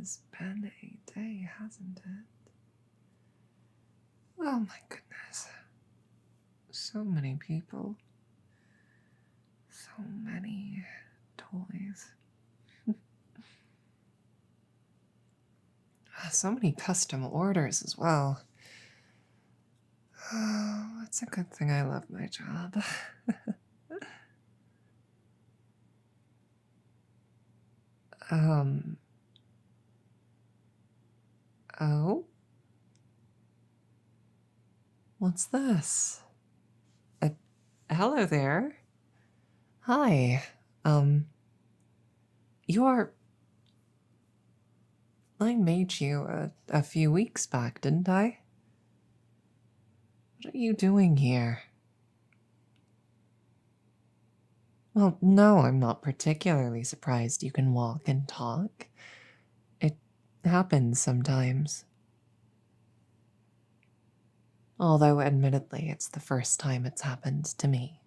has been a day, hasn't it? Oh my goodness. So many people. So many toys. So many custom orders as well. Oh, it's a good thing I love my job. Oh? What's this? Hello there. Hi. You're... I made you a few weeks back, didn't I? What are you doing here? Well, no, I'm not particularly surprised you can walk and talk. It happens sometimes. Although, admittedly, it's the first time it's happened to me.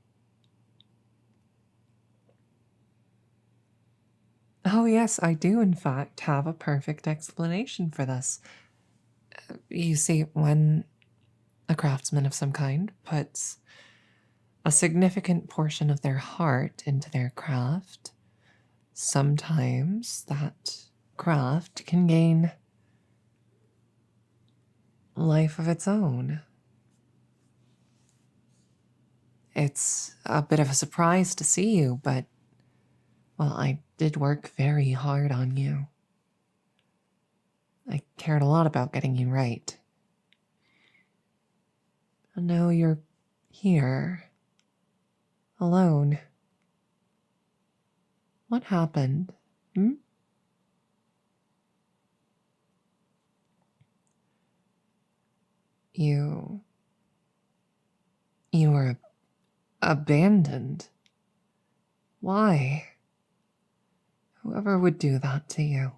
Oh yes, I do in fact have a perfect explanation for this. You see, when a craftsman of some kind puts a significant portion of their heart into their craft, sometimes that craft can gain life of its own. It's a bit of a surprise to see you, but, well, I did work very hard on you. I cared a lot about getting you right. And now you're here, alone. What happened? You were abandoned. Why? Whoever would do that to you?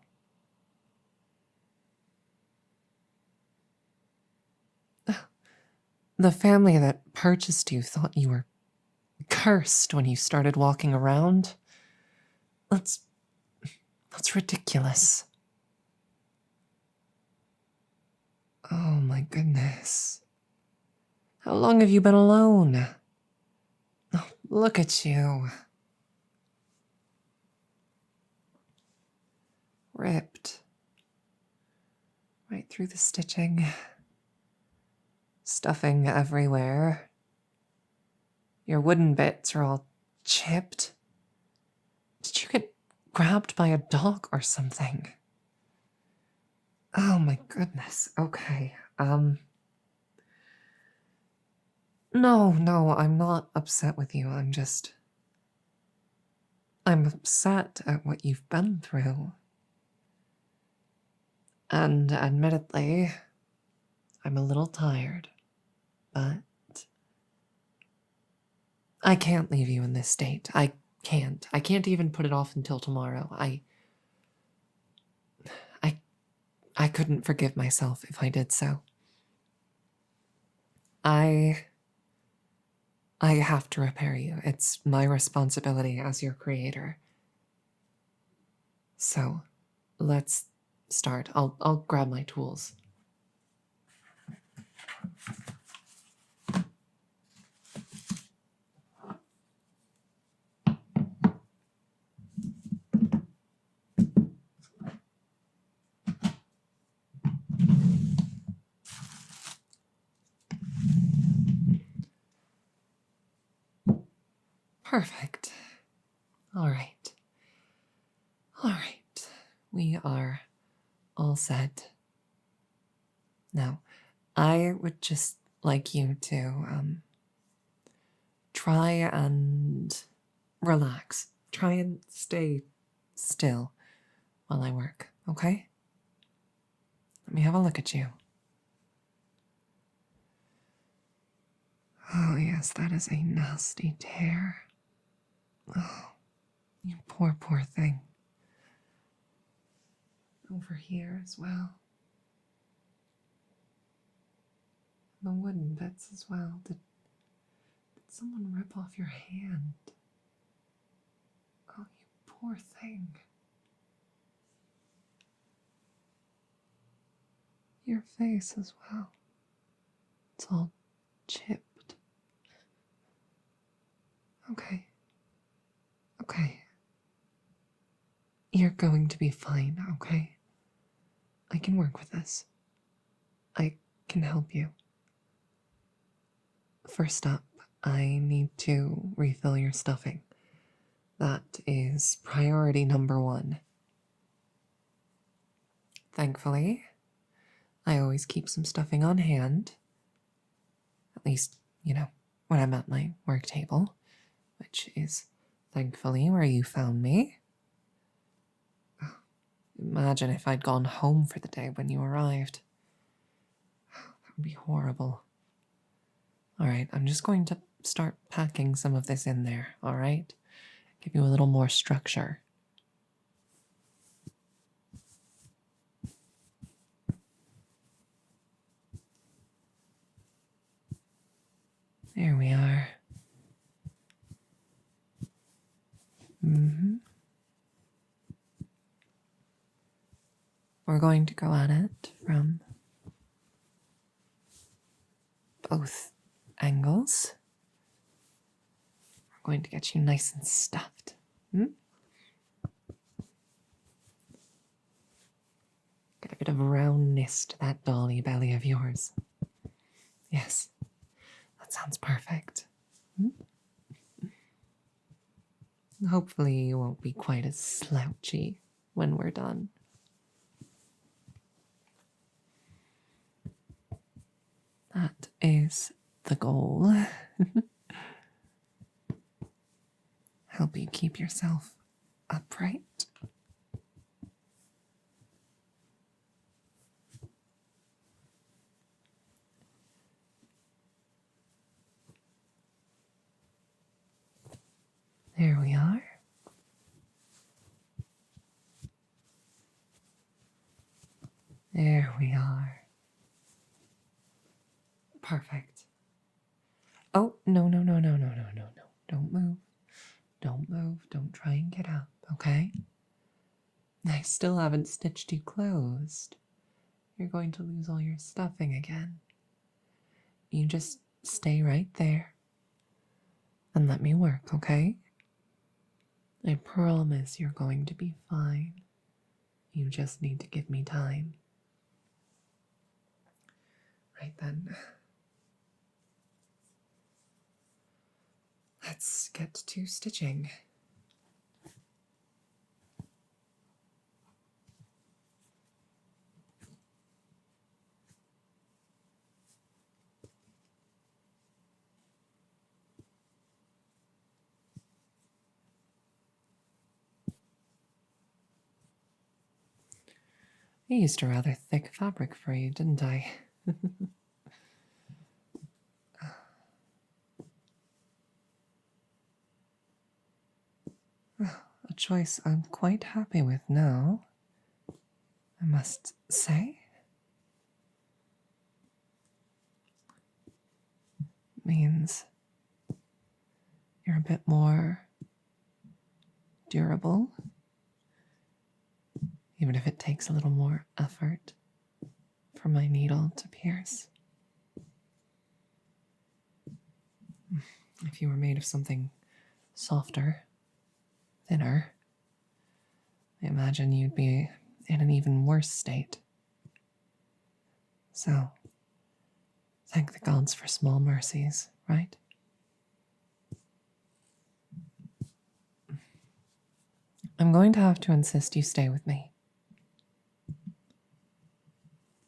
The family that purchased you thought you were cursed when you started walking around. That's ridiculous. Oh my goodness. How long have you been alone? Oh, look at you. Ripped. Right through the stitching. Stuffing everywhere. Your wooden bits are all chipped. Did you get grabbed by a dog or something? Oh my goodness. Okay. No, I'm not upset with you. I'm upset at what you've been through. And admittedly, I'm a little tired, but I can't leave you in this state. I can't. I can't even put it off until tomorrow. I couldn't forgive myself if I did so. I have to repair you. It's my responsibility as your creator. So, let's start. I'll grab my tools. Perfect. All right. We are all set. Now, I would just like you to try and relax. Try and stay still while I work, okay? Let me have a look at you. Oh, yes, that is a nasty tear. Oh, you poor thing. Over here as well. The wooden bits as well. Did someone rip off your hand? Oh, you poor thing. your face as well. It's all chipped. Okay. Okay. You're going to be fine, okay? I can work with this. I can help you. First up, I need to refill your stuffing. That is priority number 1. Thankfully, I always keep some stuffing on hand. At least, when I'm at my work table, which is thankfully where you found me. Imagine if I'd gone home for the day when you arrived. That would be horrible. Alright, I'm just going to start packing some of this in there, alright? Give you a little more structure. There we are. We're going to go at it from both angles. We're going to get you nice and stuffed. Get a bit of roundness to that dolly belly of yours. Yes, that sounds perfect. Hopefully you won't be quite as slouchy when we're done. That is the goal. Help you keep yourself upright. There we are. There we are. Perfect. Oh, no. Don't move. Don't move. Don't try and get up, okay? I still haven't stitched you closed. You're going to lose all your stuffing again. You just stay right there and let me work, okay? I promise you're going to be fine. You just need to give me time. Right then. Let's get to stitching. I used a rather thick fabric for you, didn't I? A choice I'm quite happy with now, I must say. Means you're a bit more durable, even if it takes a little more effort for my needle to pierce. If you were made of something softer, thinner, I imagine you'd be in an even worse state. So, thank the gods for small mercies, right? I'm going to have to insist you stay with me.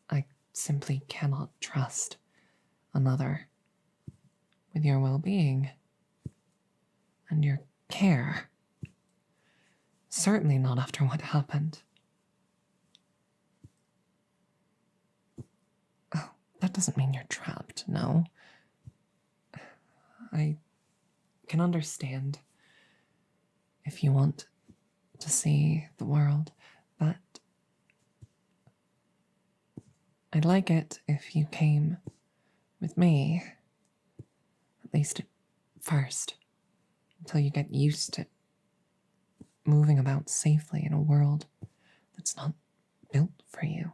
I simply cannot trust another with your well-being and your care. Certainly not after what happened. Oh, that doesn't mean you're trapped, no. I can understand if you want to see the world, but I'd like it if you came with me, at least at first, until you get used to moving about safely in a world that's not built for you.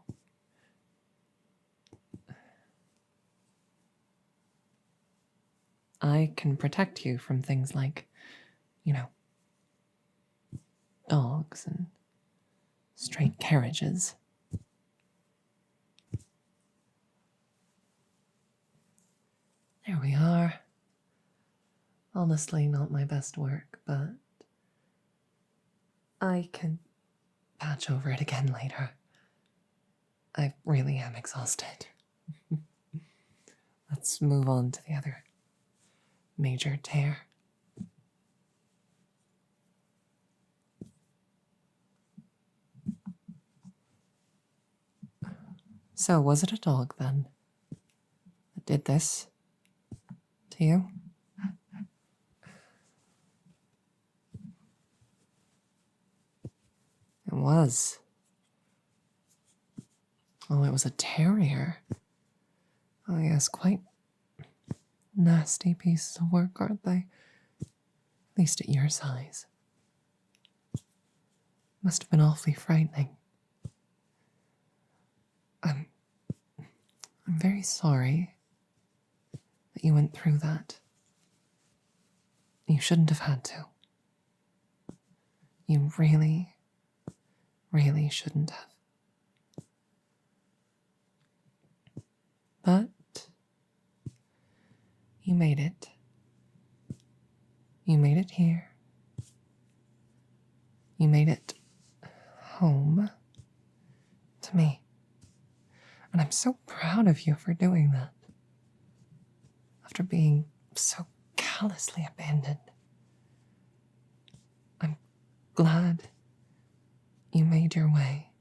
I can protect you from things like, you know, dogs and stray carriages. There we are. Honestly, not my best work, but I can patch over it again later. I really am exhausted. Let's move on to the other major tear. So, was it a dog then that did this to you? It was. Oh, it was a terrier. Oh, yes, quite nasty pieces of work, aren't they? At least at your size. Must have been awfully frightening. I'm very sorry that you went through that. You shouldn't have had to. You really, really shouldn't have. But you made it. You made it here. You made it home to me. And I'm so proud of you for doing that. After being so callously abandoned. I'm glad you made your way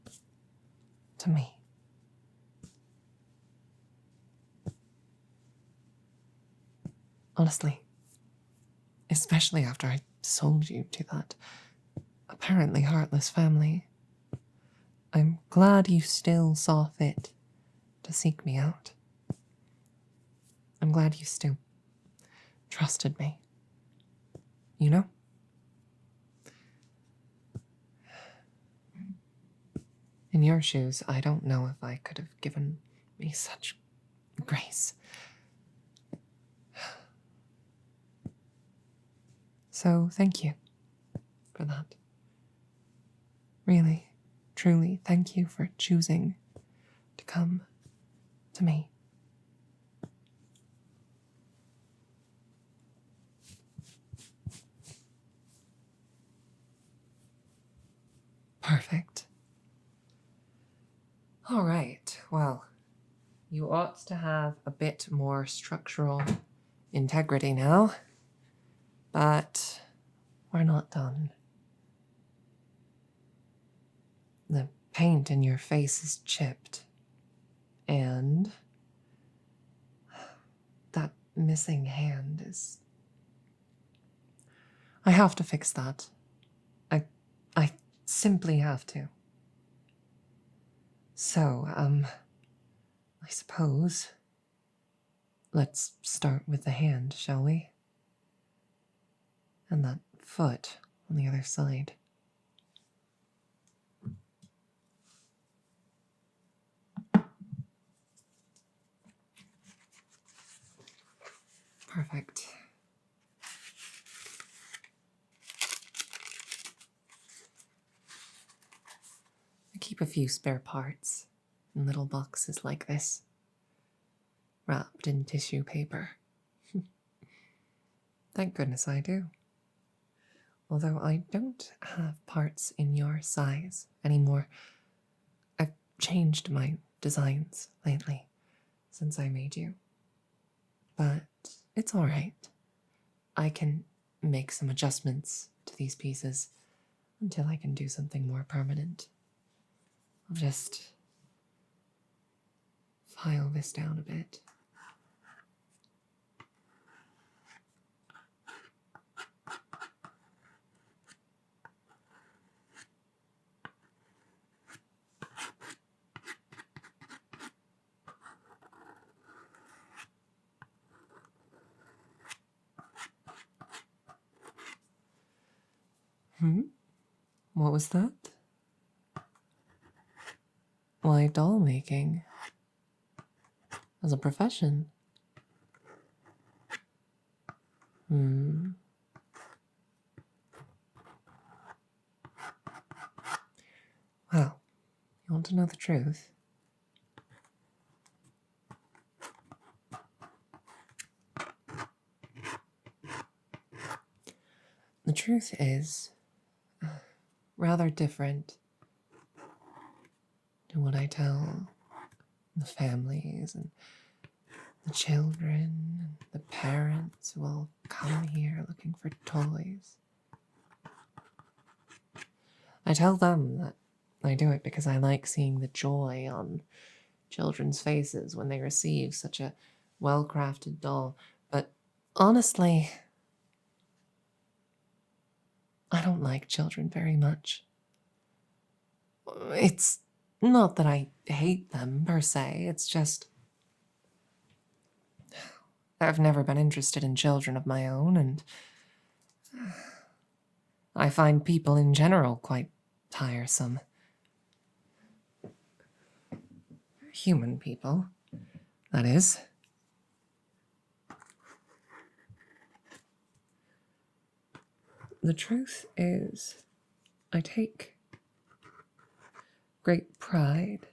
to me. Honestly, especially after I sold you to that apparently heartless family, I'm glad you still saw fit to seek me out. I'm glad you still trusted me. You know? In your shoes, I don't know if I could have given me such grace. So thank you for that. Really, truly, thank you for choosing to come to me. Perfect. All right, well, you ought to have a bit more structural integrity now, but we're not done. The paint in your face is chipped, and that missing hand is... I have to fix that. I simply have to. So, I suppose let's start with the hand, shall we? And that foot on the other side. Perfect. I keep a few spare parts in little boxes like this, wrapped in tissue paper. Thank goodness I do. Although I don't have parts in your size anymore. I've changed my designs lately since I made you. But it's alright. I can make some adjustments to these pieces until I can do something more permanent. I'll just file this down a bit. What was that? Why, doll making as a profession. Hmm. Well, you want to know the truth? The truth is rather different to what I tell the families and the children and the parents who all come here looking for toys. I tell them that I do it because I like seeing the joy on children's faces when they receive such a well-crafted doll. But honestly, I don't like children very much. It's not that I hate them per se, it's just I've never been interested in children of my own, and I find people in general quite tiresome. Human people, that is. The truth is, I take great pride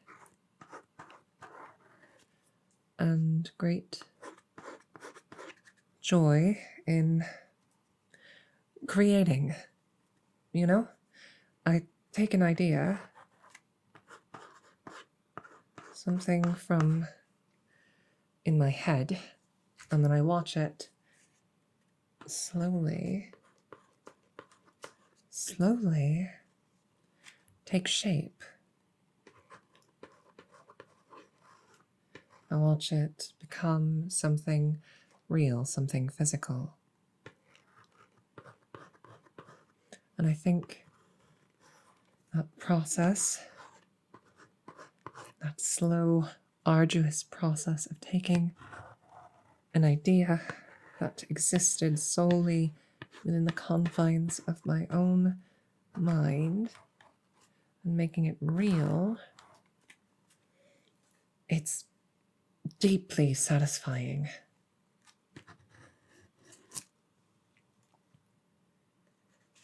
and great joy in creating, you know? I take an idea, something from in my head, and then I watch it slowly take shape. I watch it become something real, something physical. And I think that process, that slow, arduous process of taking an idea that existed solely within the confines of my own mind and making it real, it's deeply satisfying.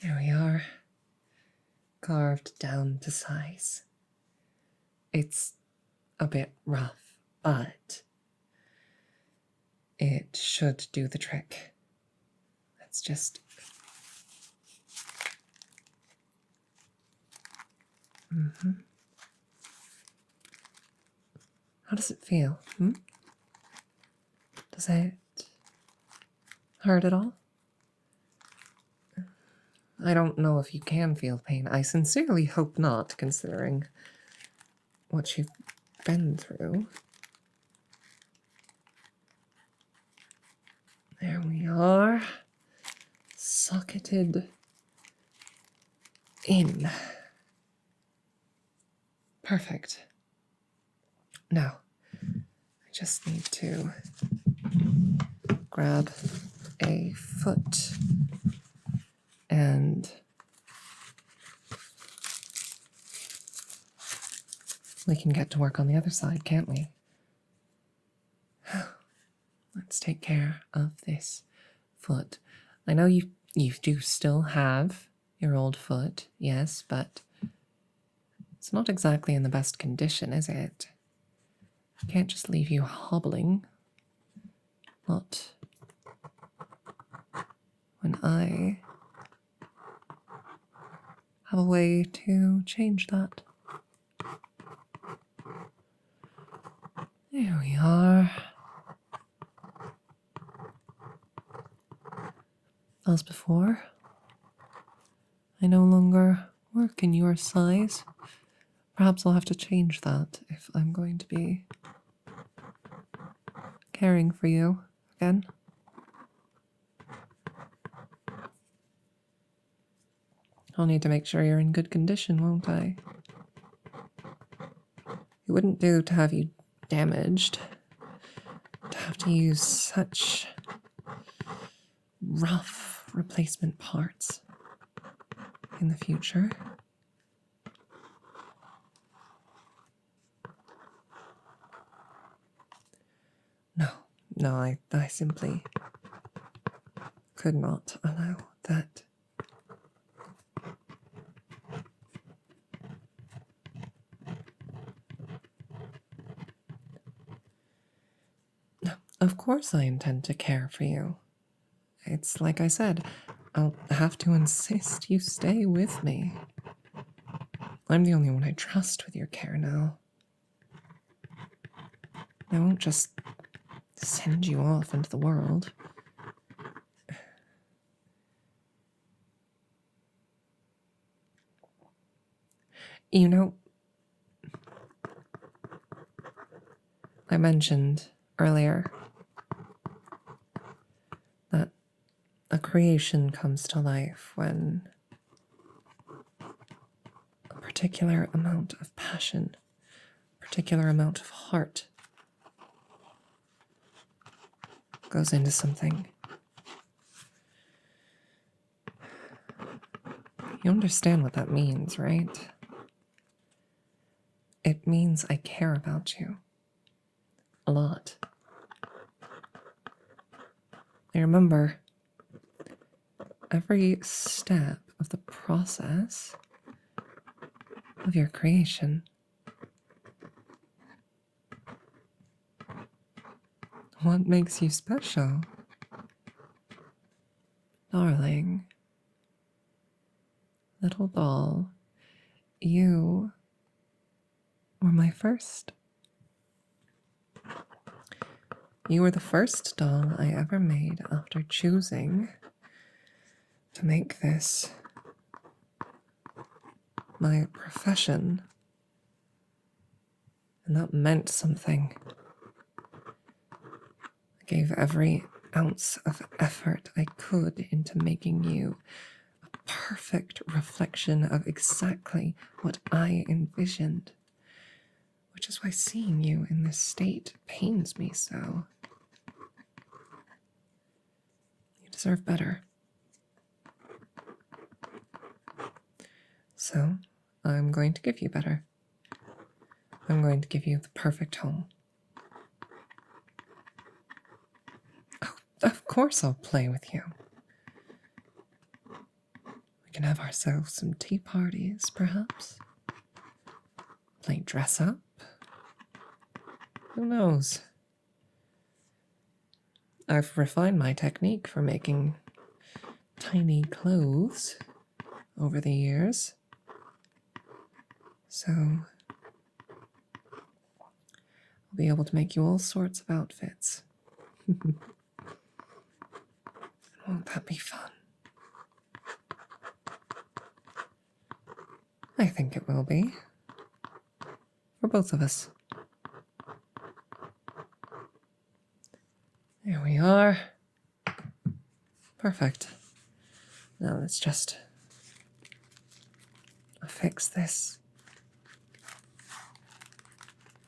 There we are, carved down to size. It's a bit rough, but it should do the trick. Let's just... How does it feel? Does it hurt at all? I don't know if you can feel pain. I sincerely hope not, considering what you've been through. There we are. Socketed in. Perfect. Now, I just need to grab a foot and we can get to work on the other side, can't we? Let's take care of this foot. I know you do still have your old foot, yes, but it's not exactly in the best condition, is it? I can't just leave you hobbling. Not when I have a way to change that. There we are. As before, I no longer work in your size. Perhaps I'll have to change that if I'm going to be caring for you again. I'll need to make sure you're in good condition, won't I? It wouldn't do to have you damaged, to have to use such rough replacement parts in the future. No, I simply could not allow that. No, of course I intend to care for you. It's like I said, I'll have to insist you stay with me. I'm the only one I trust with your care now. I won't just send you off into the world. You know, I mentioned earlier that a creation comes to life when a particular amount of passion, a particular amount of heart goes into something. You understand what that means, right? It means I care about you. A lot. I remember every step of the process of your creation. What makes you special? Darling, little doll, you were my first. You were the first doll I ever made after choosing to make this my profession. And that meant something. I gave every ounce of effort I could into making you a perfect reflection of exactly what I envisioned, which is why seeing you in this state pains me so. You deserve better. So, I'm going to give you better. I'm going to give you the perfect home. Oh, of course I'll play with you. We can have ourselves some tea parties, perhaps. Play dress up. Who knows? I've refined my technique for making tiny clothes over the years. So, I'll be able to make you all sorts of outfits. Won't that be fun? I think it will be. For both of us. There we are. Perfect. Now let's just affix this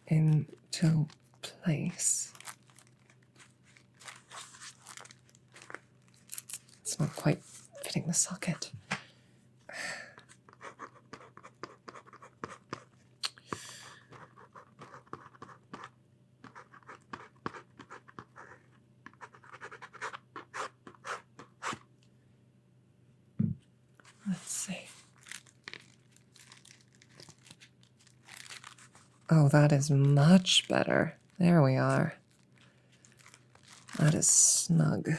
into place. It's not quite fitting the socket. Let's see. Oh, that is much better. There we are. That is snug.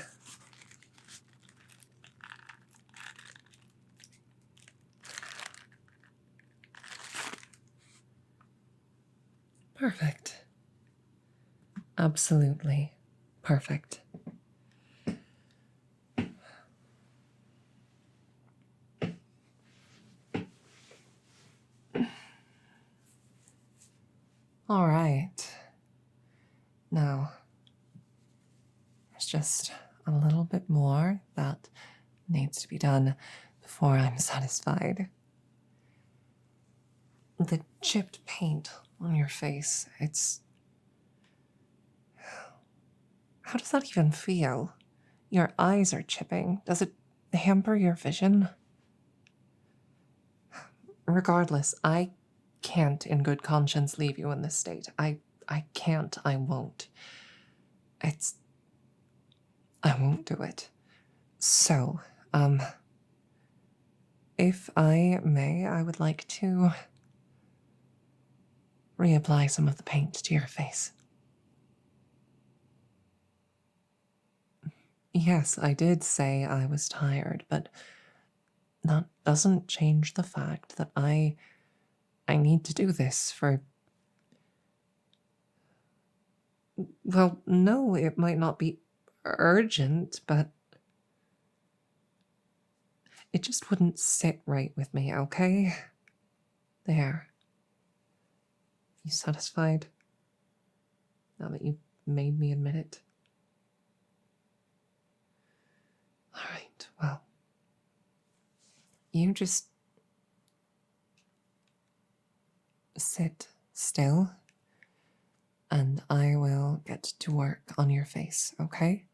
Perfect. Absolutely perfect. All right. Now, there's just a little bit more that needs to be done before I'm satisfied. The chipped paint on your face, it's... How does that even feel? Your eyes are chipping. Does it hamper your vision? Regardless, I can't in good conscience leave you in this state. I can't, I won't. I won't do it. So, if I may, I would like to reapply some of the paint to your face. Yes, I did say I was tired, but that doesn't change the fact that I need to do this for... Well, no, it might not be urgent, but it just wouldn't sit right with me, okay? There. You satisfied? Now that you've made me admit it. Alright, well. You just sit still, and I will get to work on your face, okay?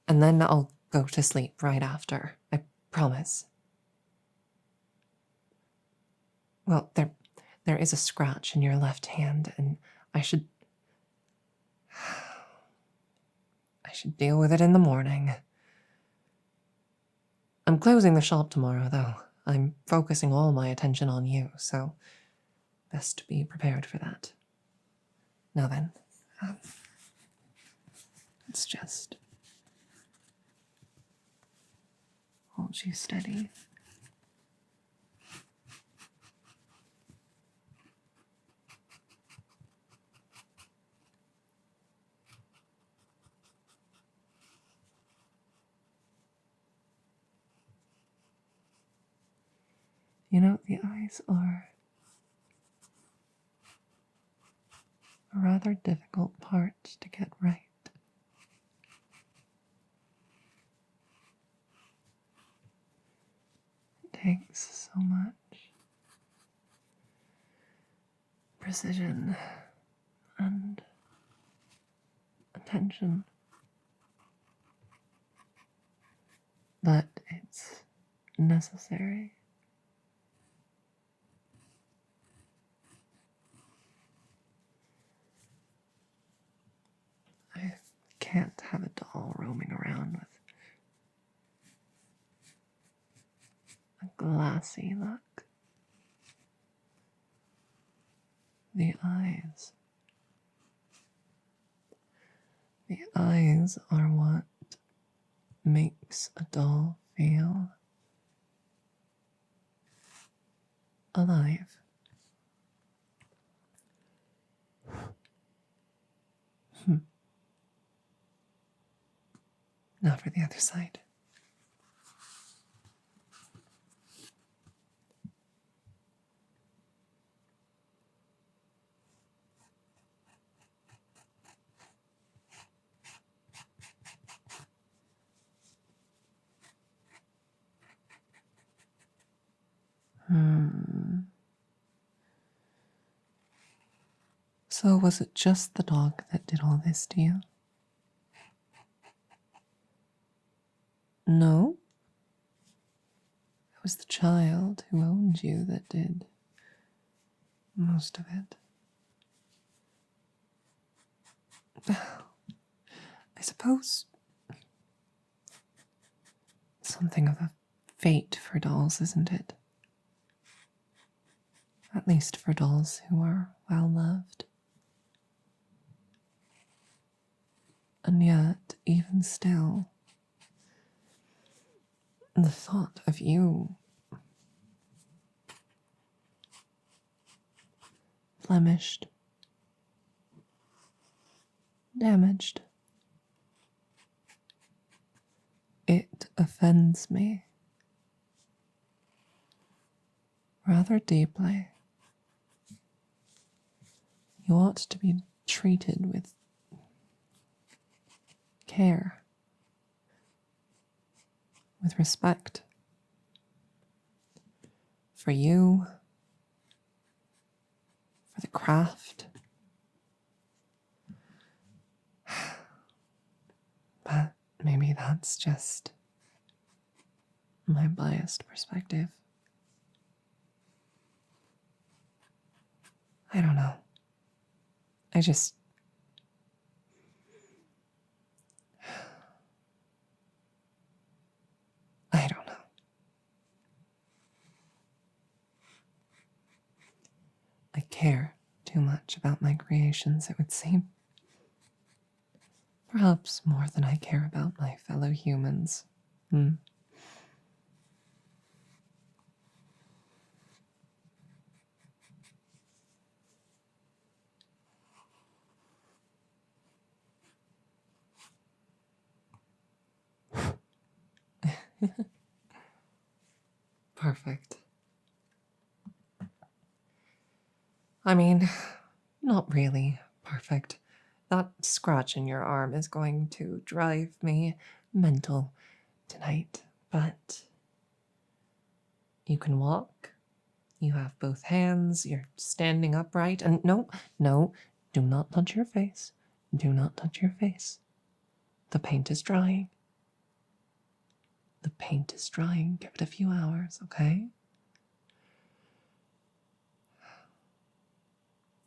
And then I'll go to sleep right after, I promise. Well, there is a scratch in your left hand, and I should deal with it in the morning. I'm closing the shop tomorrow, though. I'm focusing all my attention on you, so best to be prepared for that. Now then, let's just hold you steady. You know, the eyes are a rather difficult part to get right. It takes so much precision and attention. But it's necessary. I can't have a doll roaming around with a glassy look. The eyes. The eyes are what makes a doll feel alive. Now for the other side. So was it just the dog that did all this to you? No? It was the child who owned you that did most of it. I suppose something of a fate for dolls, isn't it? At least for dolls who are well loved. And yet, even still, the thought of you blemished, damaged, it offends me rather deeply. You ought to be treated with care, with respect for you, for the craft. But maybe that's just my biased perspective. I don't know. care too much about my creations, it would seem. Perhaps more than I care about my fellow humans. Perfect. I mean, not really perfect. That scratch in your arm is going to drive me mental tonight, but you can walk. You have both hands. You're standing upright. And no, do not touch your face. Do not touch your face. The paint is drying. The paint is drying. Give it a few hours, okay?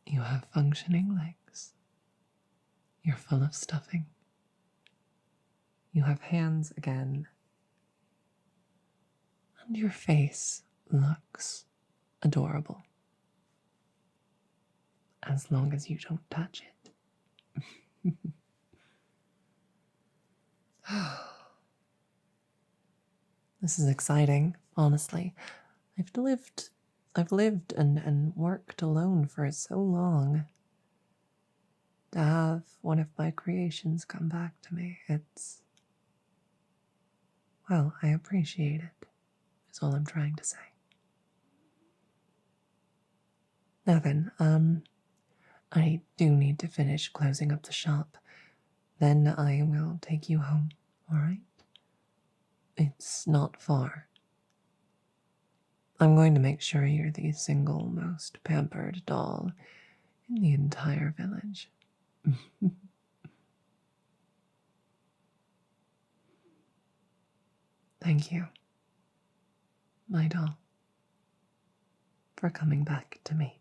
You have functioning legs. You're full of stuffing. You have hands again. And your face looks adorable. As long as you don't touch it. This is exciting, honestly. I've lived and worked alone for so long. To have one of my creations come back to me, well, I appreciate it, is all I'm trying to say. Now then, I do need to finish closing up the shop. Then I will take you home, alright? It's not far. I'm going to make sure you're the single most pampered doll in the entire village. Thank you, my doll, for coming back to me.